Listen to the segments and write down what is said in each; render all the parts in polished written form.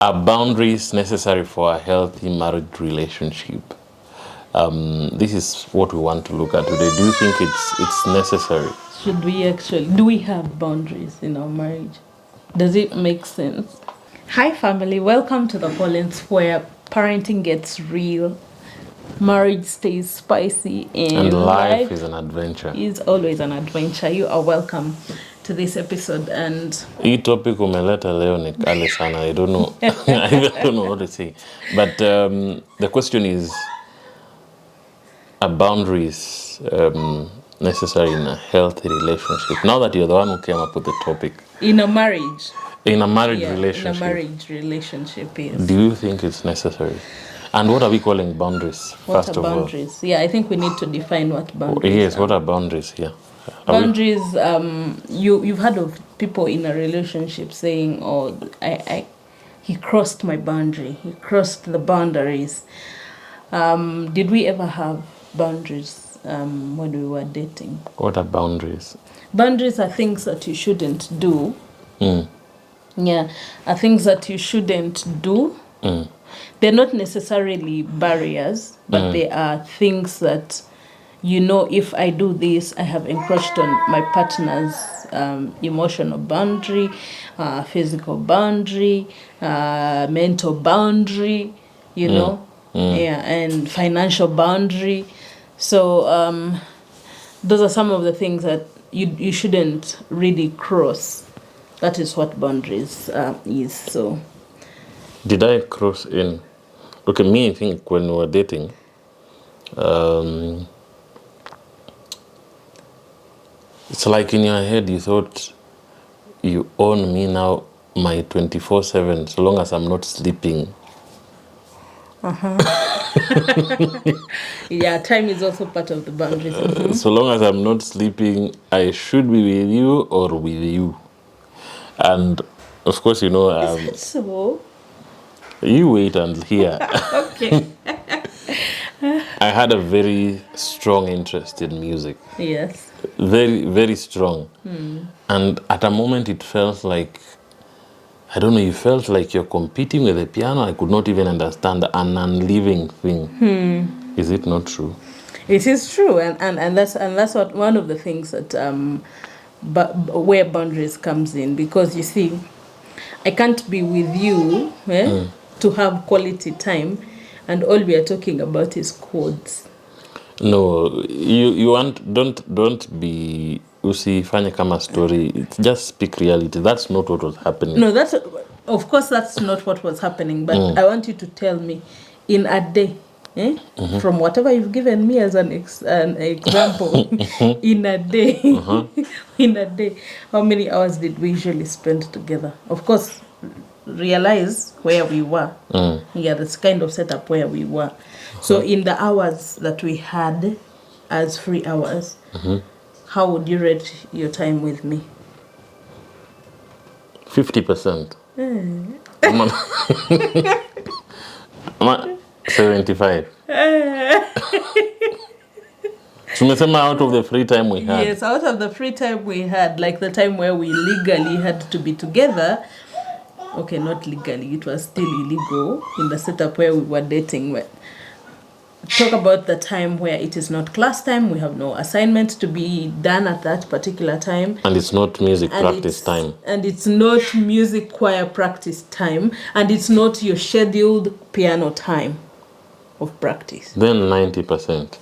Are boundaries necessary for a healthy marriage relationship? This is what we want to look at today. Do you think it's necessary? Do we have boundaries in our marriage? Does it make sense? Hi, family. Welcome to the Collins, where parenting gets real, marriage stays spicy, And life is an adventure. Is always an adventure. You are welcome to this episode. And hii topic umeleta leo ni kali sana. I don't know. I don't know what to say. But the question is, are boundaries necessary in a healthy relationship? Now that you're the one who came up with the topic. In a marriage. In a marriage relationship. In a marriage relationship, yes. Do you think it's necessary? And what are we calling boundaries, first of all? What are boundaries? Yeah, I think we need to define what boundaries Yes, what are boundaries here? Boundaries, you've heard of people in a relationship saying, oh, he crossed my boundary. He crossed the boundaries. Did we ever have boundaries when we were dating? What are boundaries? Boundaries are things that you shouldn't do. Yeah, are things that you shouldn't do. They're not necessarily barriers, but they are things that, if I do this, I have encroached on my partner's emotional boundary, physical boundary, mental boundary, and financial boundary. So those are some of the things that you shouldn't really cross. That is what boundaries is. So, did I cross in? Okay, me, I think when we were dating, it's like in your head you thought you own me now, my 24/7, so long as I'm not sleeping. Yeah, time is also part of the boundaries. So long as I'm not sleeping, I should be with you or with you. And of course, Is that so? You wait and hear. Okay. I had a very strong interest in music. Yes. Very, very strong. And at a moment it felt like, I don't know, you felt like you're competing with the piano. I could not even understand an unliving thing. Is it not true? It is true, and that's what one of the things that where boundaries comes in, because you see, I can't be with you to have quality time, and all we are talking about is chords. No, you want don't be usifanye kama story. Just speak reality. That's not what was happening. No, of course that's not what was happening. But I want you to tell me, in a day, from whatever you've given me as an example, in a day, in a day, how many hours did we usually spend together? Of course, realize where we were. Yeah, that's kind of set up where we were. So in the hours that we had as free hours, how would you rate your time with me? 50%. 75. Tumesema out of the free time we had. Yes, out of the free time we had, like the time where we legally had to be together. Okay, not legally, it was still illegal in the setup where we were dating. But talk about the time where it is not class time, we have no assignment to be done at that particular time. And it's not music practice time. And it's not music choir practice time. And it's not your scheduled piano time of practice. Then 90%.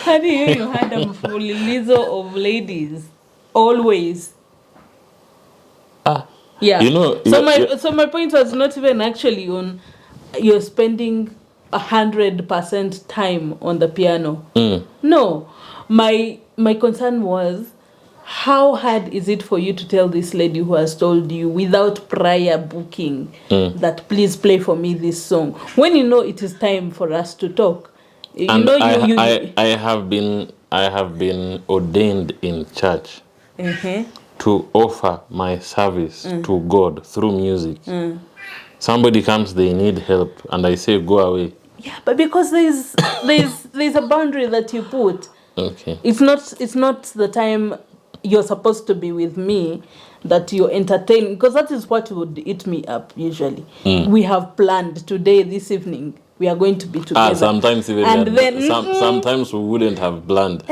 How do you had a mfululizo of ladies? Always. Yeah. So my point was not even actually on you're spending 100% time on the piano. No. My concern was, how hard is it for you to tell this lady who has told you without prior booking that please play for me this song, when you know it is time for us to talk? I have been ordained in church to offer my service to God through music. Somebody comes, they need help, and I say, go away. Yeah, but because there's a boundary that you put. Okay. It's not the time you're supposed to be with me that you're entertaining, because that is what would eat me up usually. We have planned today, this evening, we are going to be together. Sometimes even and then sometimes we wouldn't have planned.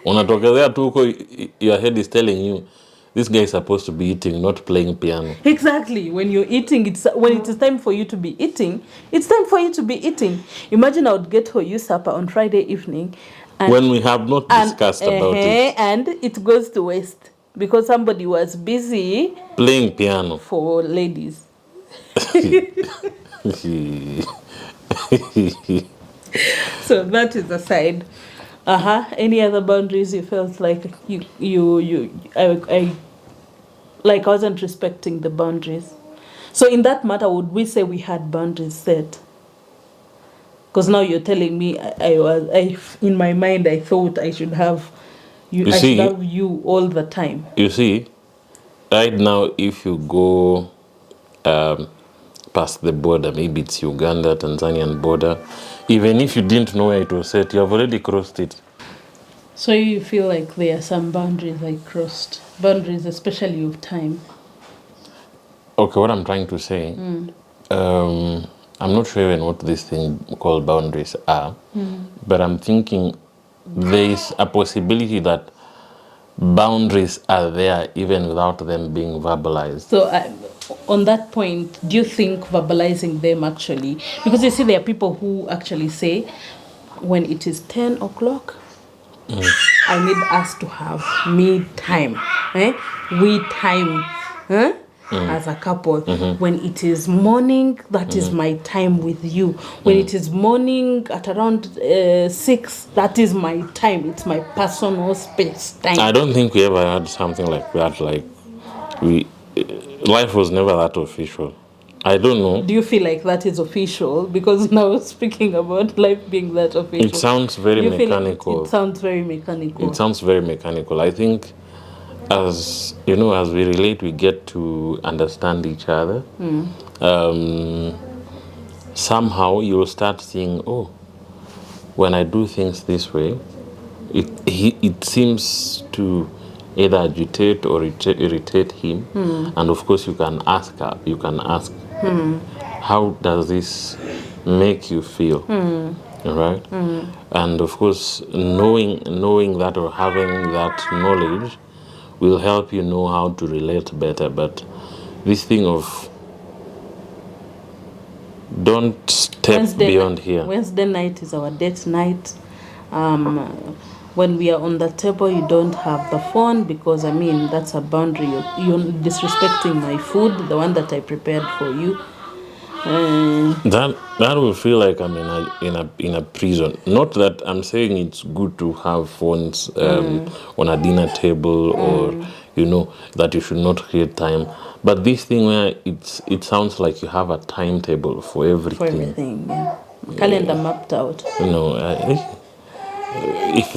Unatokezea tu huko, your head is telling you this guy is supposed to be eating, not playing piano. Exactly. When you're eating, when it is time for you to be eating, it's time for you to be eating. Imagine I would get for you supper on Friday evening, and, when we have not discussed about it, and it goes to waste because somebody was busy playing piano for ladies. So that is aside. Any other boundaries you felt like I wasn't respecting the boundaries? So in that matter, would we say we had boundaries set? Because now you're telling me I in my mind I thought I should have you. I should have you all the time. You see, right now if you go past the border, maybe it's Uganda, Tanzanian border, even if you didn't know where it was set, you have already crossed it. So you feel like there are some boundaries I crossed, boundaries especially of time. Okay, what I'm trying to say, I'm not sure even what this thing called boundaries are, but I'm thinking there is a possibility that boundaries are there even without them being verbalized. So on that point, do you think verbalizing them actually, because you see there are people who actually say when it is 10 o'clock, I need us to have me time, we time, as a couple. When it is morning, that is my time with you. When it is morning at around 6, that is my time. It's my personal space time. I don't think we ever had something like that. Like life was never that official. I don't know. Do you feel like that is official? Because now speaking about life being that official, it sounds very mechanical. It sounds very mechanical. It sounds very mechanical. I think as you know, as we relate, we get to understand each other. Somehow you'll start seeing, oh, when I do things this way, it seems to either agitate or irritate him. And of course you can ask her, how does this make you feel? Right? And of course knowing that or having that knowledge will help you know how to relate better. But this thing of don't step beyond here. Wednesday night is our date night. When we are on the table, you don't have the phone, because I mean that's a boundary. You're disrespecting my food, the one that I prepared for you. That will feel like I'm in a prison. Not that I'm saying it's good to have phones on a dinner table, or that you should not create time. But this thing where it sounds like you have a timetable for everything. For everything, yeah. Calendar mapped out. If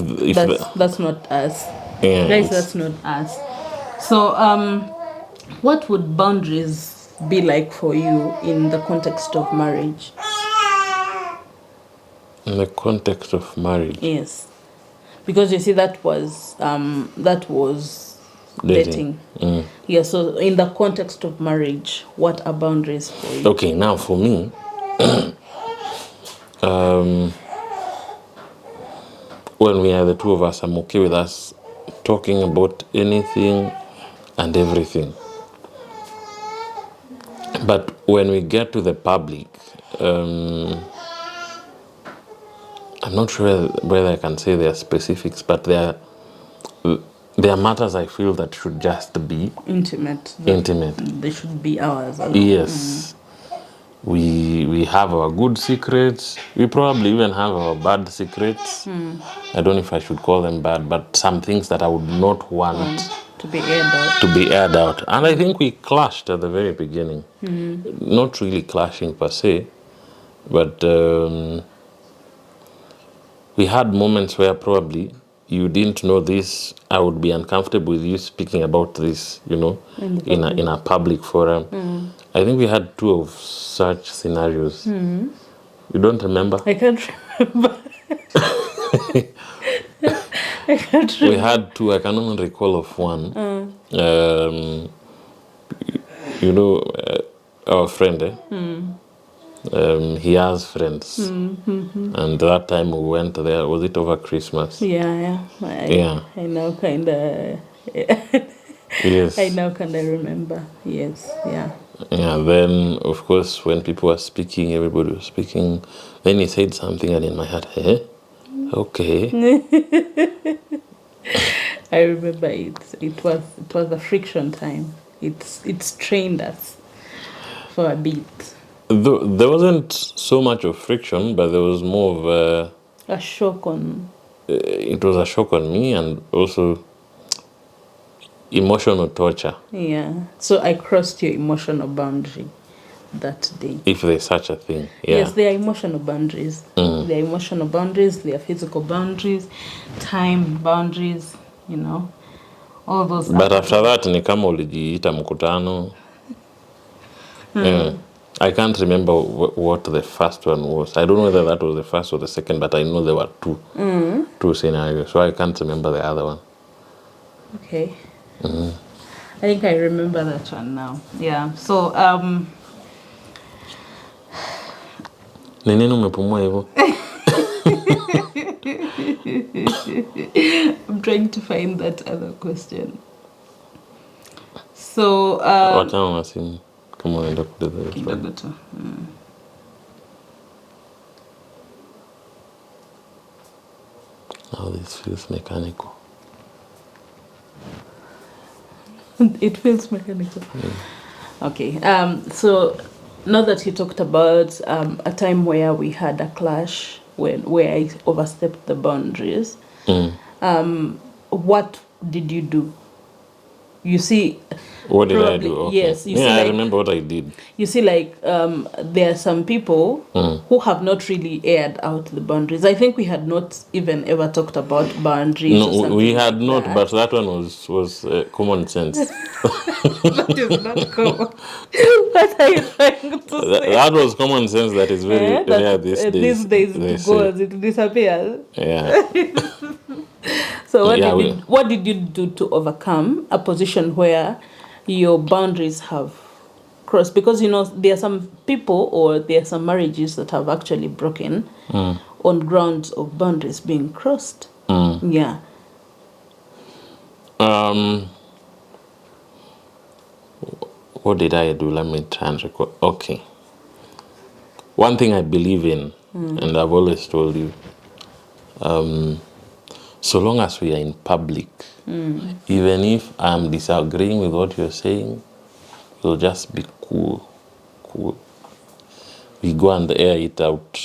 that's not us. Yeah, guys, that's not us. So what would boundaries be like for you in the context of marriage? In the context of marriage? Yes. Because you see that was dating. Yeah, so in the context of marriage, what are boundaries for you? Okay, now for me, when we are the two of us, I'm okay with us talking about anything and everything. But when we get to the public, I'm not sure whether I can say there are specifics, but there are matters I feel that should just be intimate. They should be ours. Yes. We have our good secrets. We probably even have our bad secrets. I don't know if I should call them bad, but some things that I would not want to be aired out. And I think we clashed at the very beginning. Not really clashing per se, but we had moments where probably you didn't know this. I would be uncomfortable with you speaking about this, in a public forum. I think we had 2 of such scenarios. You don't remember? I can't remember. We had 2. I can only recall of one. you know, our friend, he has friends. And that time we went there, was it over Christmas? Yeah. Yeah. I now kind of. Yes. I now kind of remember. Yes. Yeah. Yeah, then, of course, when people were speaking, everybody was speaking. Then he said something, and in my heart, okay. I remember it was a friction time. It's trained us for a bit. There wasn't so much of friction, but there was more of A shock on. it was a shock on me, and also emotional torture, Yeah. So I crossed your emotional boundary that day. if there's such a thing. Yeah. Yes, there are emotional boundaries. There are emotional boundaries, there are physical boundaries, time boundaries, all those. But after that, ni kama ulijiita mkutano. Yeah. I can't remember what the first one was. I don't know whether that was the first or the second, but I know there were two scenarios, so I can't remember the other one. Okay. I think I remember that one now. Yeah. So Ni nini umepumua hivyo? I'm trying to find that other question. So Wachana na simu kama unaenda kuuliza hiyo swali. kidogo tu. Now this feels mechanical. It feels mechanical. Okay. So now that you talked about a time where we had a clash where I overstepped the boundaries, what did you do? You see, What did I probably- do? Okay. yes, you see, I like- remember what I did. You see, like there are some people who have not really aired out the boundaries. I think we had not even ever talked about boundaries. or No, something we had like not, that. but that one was common sense. That is not common. What are you trying to say? That was common sense that is very Eh, that, rare these days. These days they it say. goes, it disappears. Yeah. So Yeah, what did you do to overcome a position where your boundaries have crossed? Because there are some people or there are some marriages that have actually broken on grounds of boundaries being crossed. Yeah. What did I do? Let me try and record. Okay. One thing I believe in, and I've always told you, so long as we are in public, even if I'm disagreeing with what you're saying, we'll just be cool. We go and air it out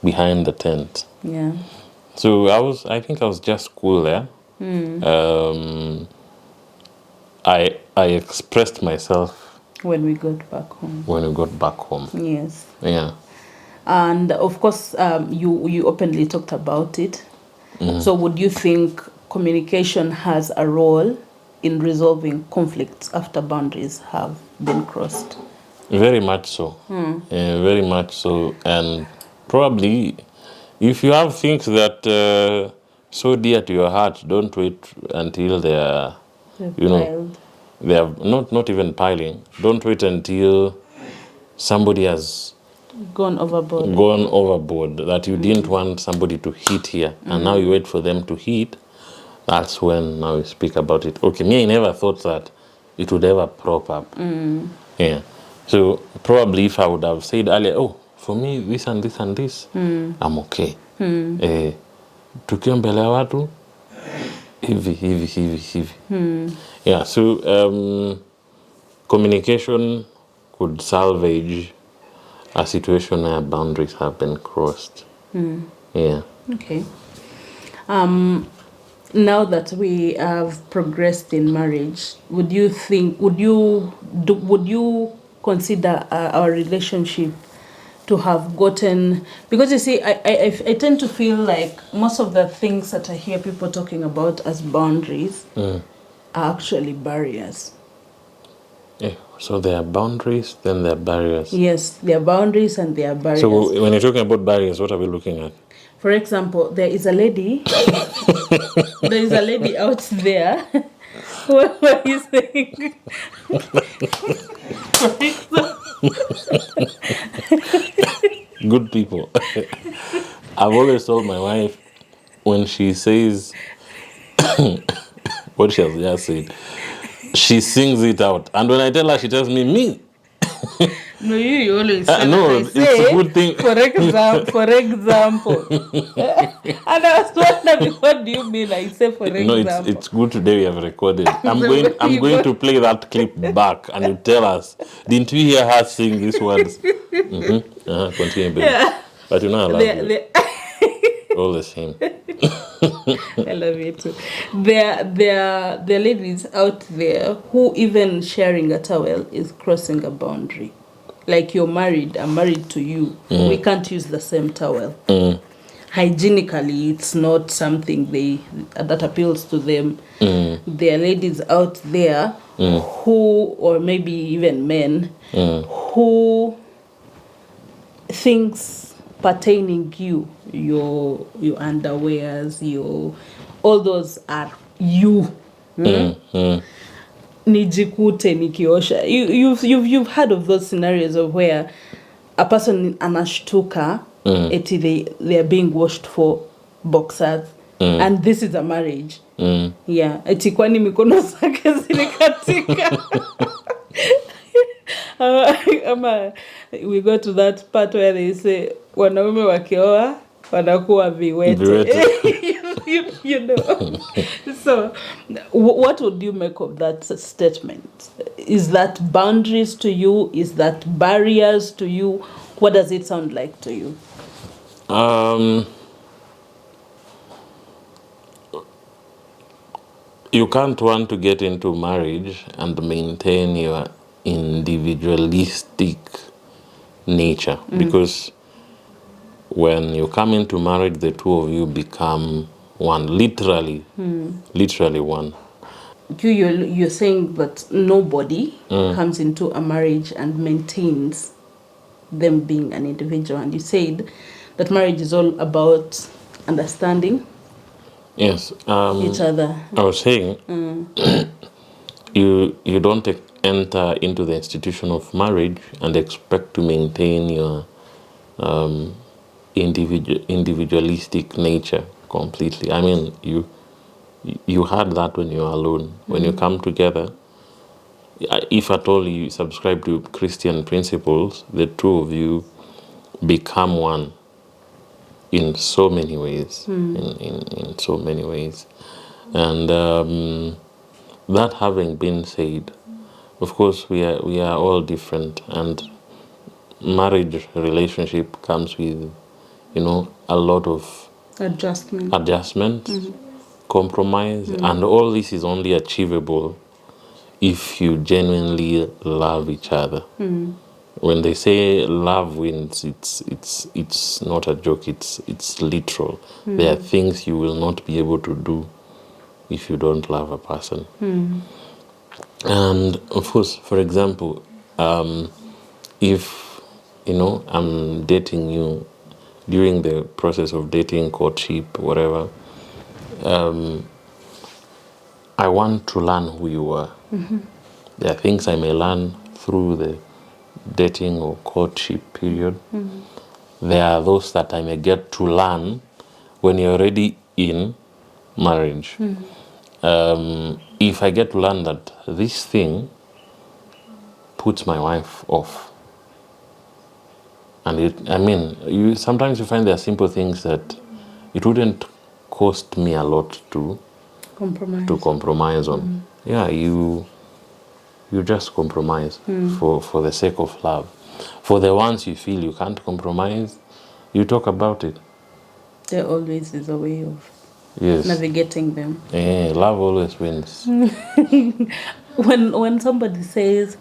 behind the tent. Yeah. So I think I was just cool there. I expressed myself When we got back home. when we got back home. Yes. Yeah. And of course, you openly talked about it. So would you think communication has a role in resolving conflicts after boundaries have been crossed? Very much so. Very much so. And probably, if you have things that so dear to your heart, don't wait until they are, Piled. they are not even piling. Don't wait until somebody has Gone overboard. gone overboard, that you didn't want somebody to hit here, and now you wait for them to hit. That's when now you speak about it. Okay, me, I never thought that it would ever prop up. Yeah. So probably if I would have said earlier, oh, for me, this and this and this, I'm okay. Tukiwa mbele ya watu, hivi. Yeah, so communication could salvage a situation where boundaries have been crossed. Yeah. Okay. Now that we have progressed in marriage, would you consider our relationship to have gotten, because you see, I tend to feel like most of the things that I hear people talking about as boundaries are actually barriers. Yeah. So there are boundaries, then there are barriers. Yes, there are boundaries and there are barriers. So when you're talking about barriers, what are we looking at? For example, there is a lady out there What were you saying? Good people. I've always told my wife when she says what she has just said, she sings it out. And when I tell her, she tells me. No, you always say No, that. I it's say, a good thing. For example. And I was wondering, what do you mean? I say, for No, example. it's good today we have recorded. I'm So going you going go- to play that clip back and you tell us, didn't we hear her sing these words? Continue, baby. Yeah. But you know I love you. The, All the same. I love you too. There are ladies out there who even sharing a towel is crossing a boundary. Like you're married, I'm married to you. We can't use the same towel. Hygienically, it's not something that appeals to them. There are ladies out there who, or maybe even men, who things pertaining your underwears, all those are you. Nijikute nikiosha. You've heard of those scenarios of where a person anashtuka eti they are being washed for boxers and this is a marriage. Yeah, eti kwani mikono zake zilikatika. We go to that part where they say wanaume wakioa wanakuwa viwete. you know. So what would you make of that statement? Is that boundaries to you? Is that barriers to you? What does it sound like to you? You can't want to get into marriage and maintain your individualistic nature because when you come into marriage, the two of you become one, literally one. You're saying that nobody comes into a marriage and maintains them being an individual, and you said that marriage is all about understanding Yes. each other. I was saying, you don't enter into the institution of marriage and expect to maintain your individualistic nature completely. I mean, you had that when you are alone. When you come together, if at all you subscribe to Christian principles, the two of you become one in so many ways. In so many ways. And that having been said, of course we are all different, and marriage relationship comes with, a lot of adjustment, compromise, and all this is only achievable if you genuinely love each other. When they say love wins, it's not a joke. It's literal. There are things you will not be able to do if you don't love a person. And of course, for example, if I'm dating you, during the process of dating, courtship, whatever, I want to learn who you are. There are things I may learn through the dating or courtship period. There are those that I may get to learn when you're already in marriage. If I get to learn that this thing puts my wife off, and sometimes you find there are simple things that it wouldn't cost me a lot to compromise on. Yeah, you just compromise for the sake of love. For the ones you feel you can't compromise, you talk about it. There always is a way of navigating them. Yeah, love always wins. When somebody says,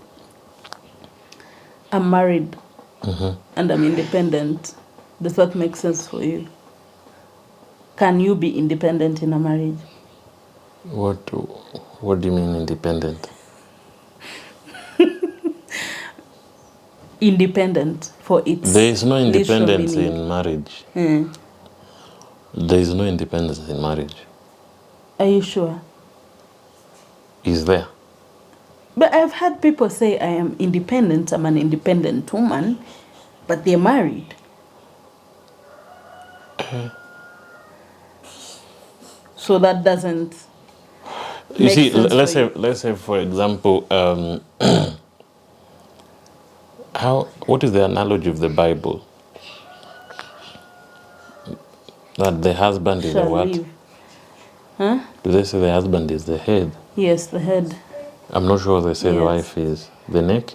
I'm married and I'm independent, does that make sense for you? Can you be independent in a marriage? What do you mean independent? Independent for its There is no independence literal meaning. in marriage. There is no independence in marriage. Are you sure? is there. But I've had people say I am independent, I'm an independent woman, but they're married. So that doesn't You make see, sense for you. let's say, for example, what is the analogy of the Bible? That the husband is the Shall what? leave. Huh? Do they say the husband is the head? Yes, the head. I'm not sure they say the Yes. wife is the neck.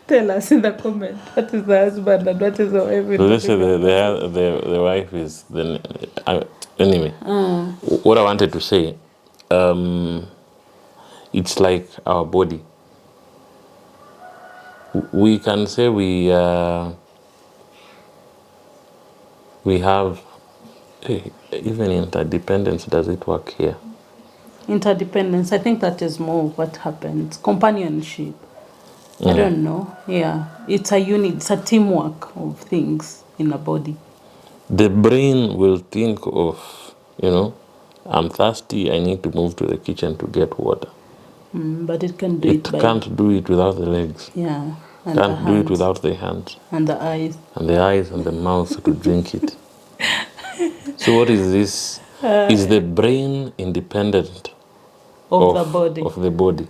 Tell us in the comment what is the husband and what is the wife. Do they say the wife is the anyway? What I wanted to say, it's like our body. We can say we have even interdependence. Does it work here? Interdependence, I think that is more of what happens. Companionship. I don't know. Yeah. It's a unit, it's a teamwork of things in a body. The brain will think of, I'm thirsty, I need to move to the kitchen to get water. But it can do It it by... can't do it without the legs. Yeah. And the Can't do it hands. without the hands. And the eyes. And the eyes and the mouth to drink it. So what is this? Is the brain independent Of the body. Of the body?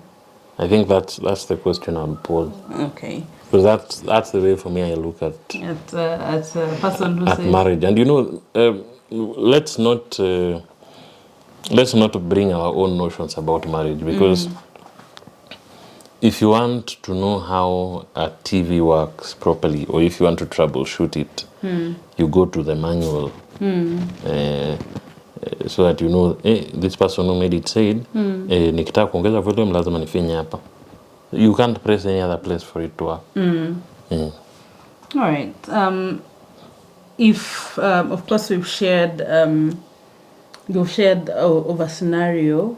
I think that's the question I'm posed. Okay. Because that's the way for me I look at At a person who at says... marriage. And let's not bring our own notions about marriage, because if you want to know how a TV works properly, or if you want to troubleshoot it, you go to the manual. So that you know, this person who made it said, nikitaka kuongeza volume lazima nifinye hapa. You can't press any other place for it to work. All right. If of course you've shared of a scenario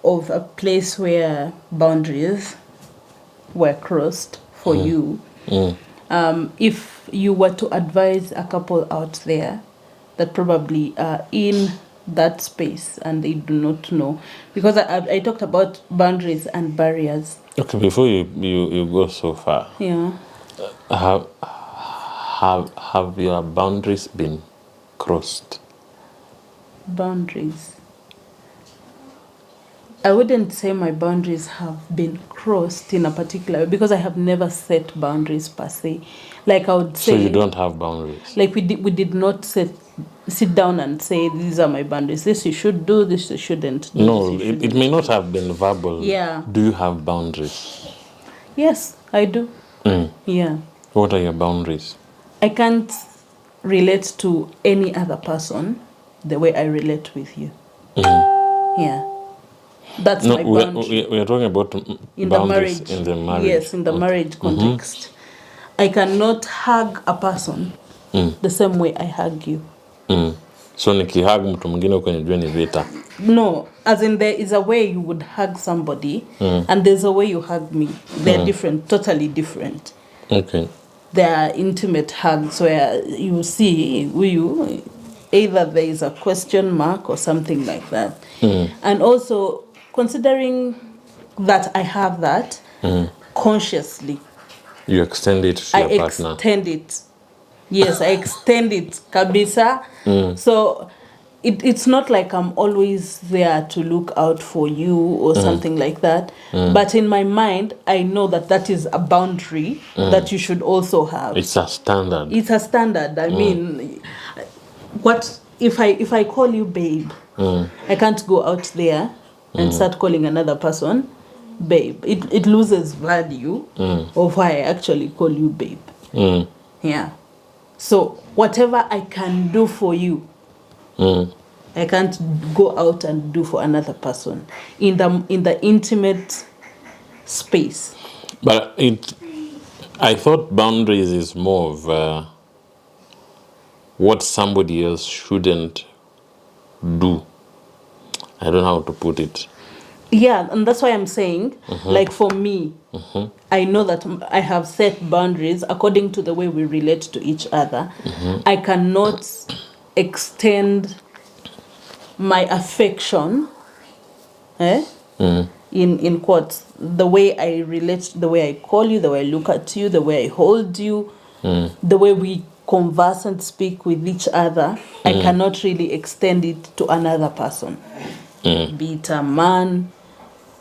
of a place where boundaries were crossed for you. If you were to advise a couple out there that probably are in that space and they do not know, because I talked about boundaries and barriers. Okay, before you go so far, Yeah. have your boundaries been crossed? Boundaries. I wouldn't say my boundaries have been crossed in a particular way, because I have never set boundaries per se. Like I would say... So you don't have boundaries? Like we did not sit down and say, these are my boundaries. This you should do, this you shouldn't do. No, it may not have been verbal. Yeah. Do you have boundaries? Yes, I do. Yeah. What are your boundaries? I can't relate to any other person the way I relate with you. Yeah. That's my boundary. We are talking about In the boundaries marriage. in the marriage. Yes, in the marriage context. I cannot hug a person the same way I hug you. So nikihug mtu mwingine uko nijue ni vita. No, as in there is a way you would hug somebody and there's a way you hug me. They're different, totally different. Okay. There are intimate hugs where you see either there is a question mark or something like that. And also, considering that I have that consciously, You extend it to your partner. I extend it. Yes, I extend it, kabisa. So it's not like I'm always there to look out for you or something like that. But in my mind, I know that is a boundary that you should also have. It's a standard. It's a standard. I mean, what if I call you babe? I can't go out there and start calling another person babe. It loses value of why I actually call you babe. Yeah. So whatever I can do for you, I can't go out and do for another person in the intimate space. But I thought boundaries is more of what somebody else shouldn't do. I don't know how to put it. Yeah, and that's why I'm saying, like for me, I know that I have set boundaries according to the way we relate to each other. I cannot extend my affection, in quotes, the way I relate, the way I call you, the way I look at you, the way I hold you, the way we converse and speak with each other, I cannot really extend it to another person, be it a man.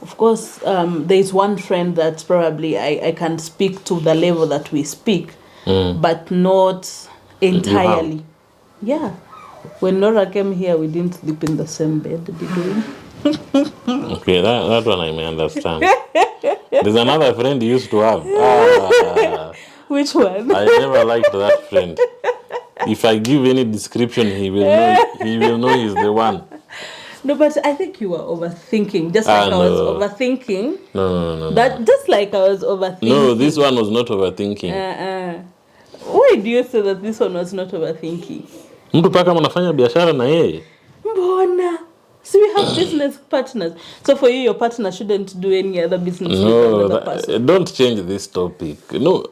Of course, there's one friend that probably I can speak to the level that we speak, but not entirely. Yeah. When Nora came here, we didn't sleep in the same bed, did we? Okay, that one I may understand. There's another friend you used to have. Which one? I never liked that friend. If I give any description, he will know he's the one. No, but I think you were overthinking, just like I was overthinking. No. That just like I was overthinking. No, this one was not overthinking. Why do you say that this one was not overthinking? Mtu paka mnafanya biashara na yeye. Mbona? So we have business partners. So for you, your partner shouldn't do any other business with another person. Don't change this topic. No.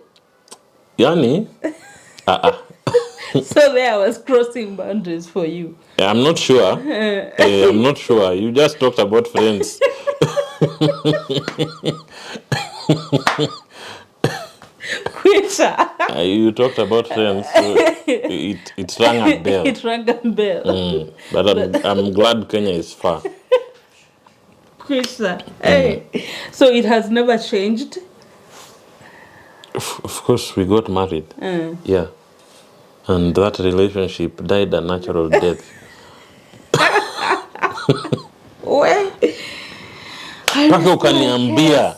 Yani. So there I was crossing boundaries for you. I'm not sure. I'm not sure. You just talked about friends. You talked about friends. So it rang a bell. It rang a bell. But I'm glad Kenya is far. Hey. So it has never changed? Of course, we got married. Yeah. And that relationship died a natural death. Paka ukaniambia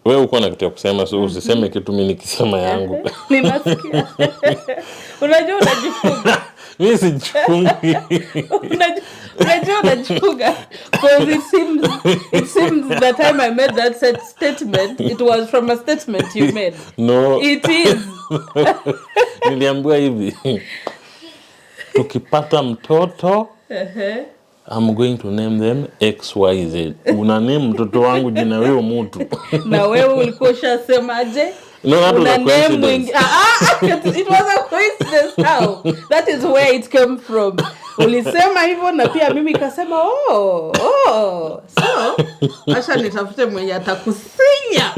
wewe uko na kitu ya kusema, so usiseme kitu mimi nikisema yangu. Ninasikia. Unajua unajifunga. Mimi sijifungi. Unajua unajifunga. Because it seems the time I made that statement, it was from a statement you made. No. It is. Niliambiwa hivi. Tukipata mtoto, I'm going to name them XYZ. Una name mtoto wangu jina wewe mtu. Na wewe ulikuwa ushasemaje? No, that was a coincidence. It was a coincidence. How? That is where it came from. Ulisema hivyo na pia mimi kasema So, acha nitafute mwenye atakusinya.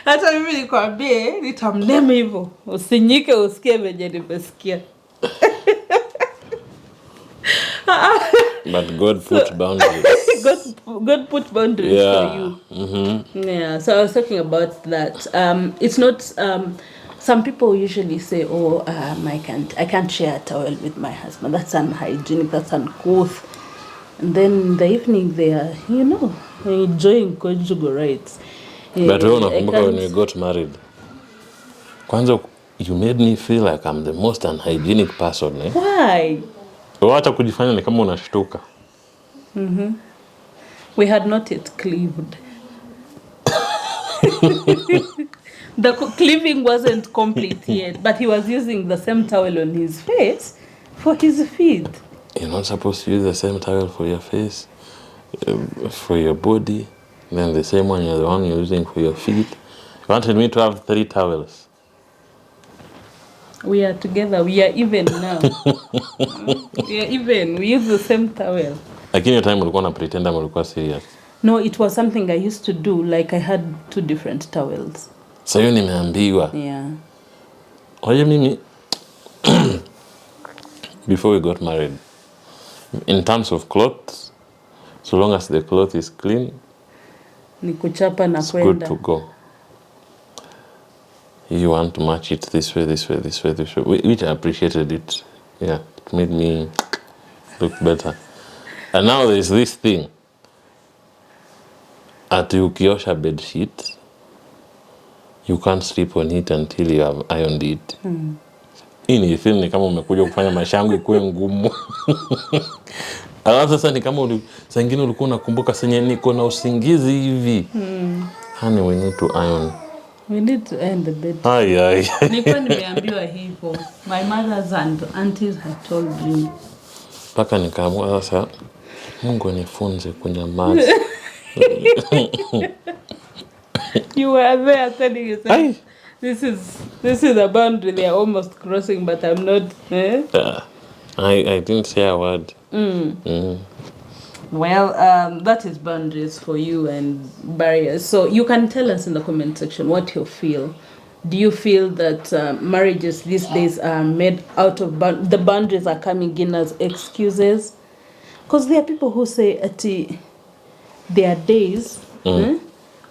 Hata mimi nikwambie nitamneme hivyo. Usinyike usikie venye nimesikia. But God put boundaries. God put boundaries for you. Yeah. So I was talking about that. It's not. Some people usually say, "Oh, I can't share a towel with my husband. That's unhygienic. That's uncouth." And then in the evening they are, enjoying conjugal rights. But when we got married, kwanza you made me feel like I'm the most unhygienic person. Why? Wacha kujifanya ni kama unashtuka. We had not yet cleaved. The cleaving wasn't complete yet, but he was using the same towel on his face for his feet. You're not supposed to use the same towel for your face, for your body, then the same one you're the one you're using for your feet. You wanted me to have 3 towels. We are together. We are even now. We are even. We use the same towel. Lakini hiyo time ulikuwa na pretend ama ulikuwa serious? No, it was something I used to do. Like I had 2 different towels. So hiyo nimeambiwa. Yeah. Oye mimi, before we got married, in terms of clothes, so long as the cloth is clean, Ni kuchapa na it's good to go. You want to match it this way, which I appreciated it. Yeah, it made me look better. And now there's this thing. Ati ukiosha bed sheet, you can't sleep on it until you have ironed it. Hii ni feel ni kama umekuja kufanya maisha yangu ikuwe ngumu. Alafu sasa ni kama saa nyingine ulikuwa unakumbuka senye niko na usingizi hivi. Honey, we need to iron. We need to end the bed. Ai. Nilikuwa nimeambiwa hivyo. My mothers and aunties had told me. Paka nikaamua sasa Mungu anifunze kunyamaza. You were there telling yourself, this is This is a boundary they are almost crossing, but I'm not. Eh? I didn't say a word. Well, that is boundaries for you and barriers. So you can tell us in the comment section what you feel. Do you feel that marriages these days are made out of the boundaries are coming in as excuses? Because there are people who say, "Ati, there are days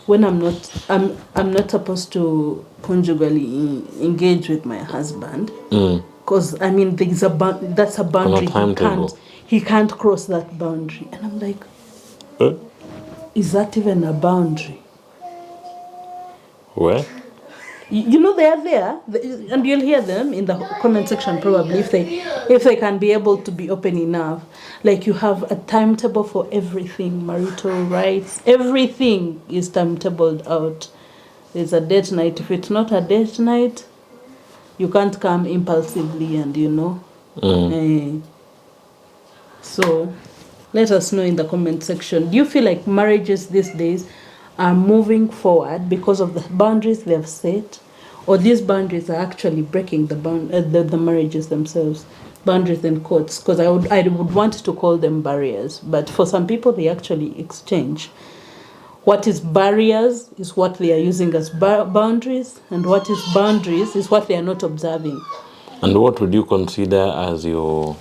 when I'm not supposed to conjugally engage with my husband." Because I mean, there's that's a boundary he can't cross that boundary, and I'm like, is that even a boundary? Where? You know, they are there, and you'll hear them in the comment section probably if they can be able to be open enough. Like, you have a timetable for everything, marital rights, everything is timetabled out. There's a date night. If it's not a date night, you can't come impulsively, and so let us know in the comment section. Do you feel like marriages these days are moving forward because of the boundaries they have set, or these boundaries are actually breaking the marriages themselves? Boundaries in quotes, because I would want to call them barriers, but for some people they actually exchange. What is barriers is what they are using as boundaries, and what is boundaries is what they are not observing. And what would you consider as your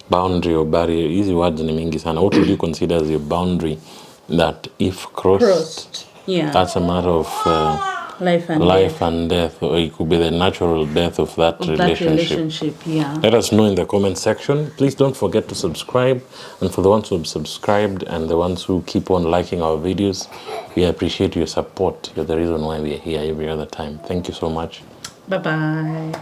boundary or barrier? Easy words ni mingi sana. What would you consider as your boundary that if crossed, that's a matter of life and death, or it could be the natural death of that relationship. Let us know in the comment section. Please don't forget to subscribe, and for the ones who have subscribed and the ones who keep on liking our videos, we appreciate your support. You're the reason why we are here every other time. Thank you so much. Bye-bye.